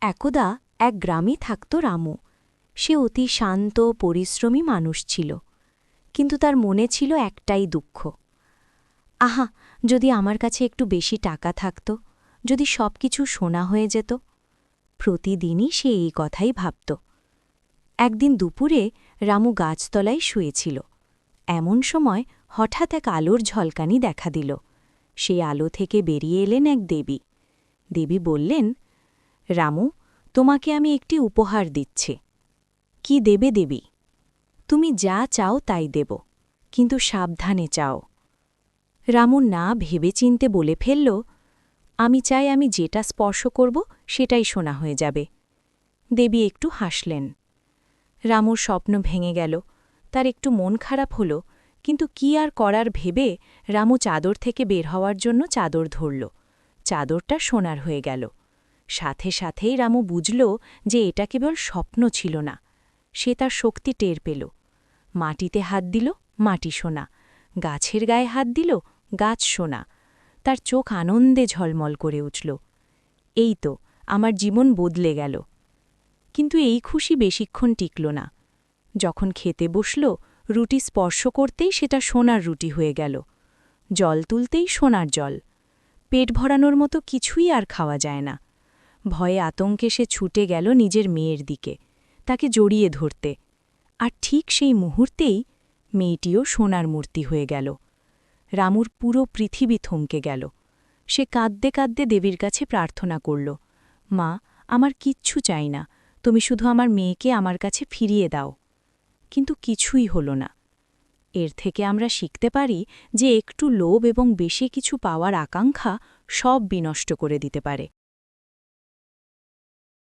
একদা এক গ্রামে থাকত রামু। সে অতি শান্ত পরিশ্রমী মানুষ ছিল, কিন্তু তার মনে ছিল একটাই দুঃখ। আহা, যদি আমার কাছে একটু বেশি টাকা থাকত, যদি সব কিছু সোনা হয়ে যেত। প্রতিদিনই সে এই কথাই ভাবত। একদিন দুপুরে রামু গাছতলায় শুয়েছিল। এমন সময় হঠাৎ এক আলোর ঝলকানি দেখা দিল। সেই আলো থেকে বেরিয়ে এলেন এক দেবী। দেবী বললেন, রামু, তোমাকে আমি একটি উপহার দিচ্ছি। কি দেবে দেবী? তুমি যা চাও তাই দেব, কিন্তু সাবধানে চাও। রামু না ভেবেচিন্তে বলে ফেলল, আমি চাই আমি যেটা স্পর্শ করব সেটাই সোনা হয়ে যাবে। দেবী একটু হাসলেন। রামুর স্বপ্ন ভেঙে গেল। তার একটু মন খারাপ হল, কিন্তু কি আর করার ভেবে রামু চাদর থেকে বের হওয়ার জন্য চাদর ধরল। চাদরটা সোনার হয়ে গেল। সাথে সাথেই রামু বুঝল যে এটা কেবল স্বপ্ন ছিল না। সে তার শক্তি টের পেল। মাটিতে হাত দিল, মাটি সোনা। গাছের গায়ে হাত দিল, গাছ সোনা। তার চোখ আনন্দে ঝলমল করে উঠল। এই তো, আমার জীবন বদলে গেল। কিন্তু এই খুশি বেশিক্ষণ টিকল না। যখন খেতে বসল, রুটি স্পর্শ করতেই সেটা সোনার রুটি হয়ে গেল। জল তুলতেই সোনার জল। পেট ভরানোর মতো কিছুই আর খাওয়া যায় না। ভয়ে আতঙ্কে সে ছুটে গেল নিজের মেয়ের দিকে, তাকে জড়িয়ে ধরতে। আর ঠিক সেই মুহূর্তেই মেয়েটিও সোনার মূর্তি হয়ে গেল। রামুর পুরো পৃথিবী থমকে গেল। সে কাঁদতে কাঁদতে দেবীর কাছে প্রার্থনা করল, মা, আমার কিচ্ছু চাই না, তুমি শুধু আমার মেয়েকে আমার কাছে ফিরিয়ে দাও। কিন্তু কিছুই হল না। এর থেকে আমরা শিখতে পারি যে একটু লোভ এবং বেশি কিছু পাওয়ার আকাঙ্ক্ষা সব বিনষ্ট করে দিতে পারে।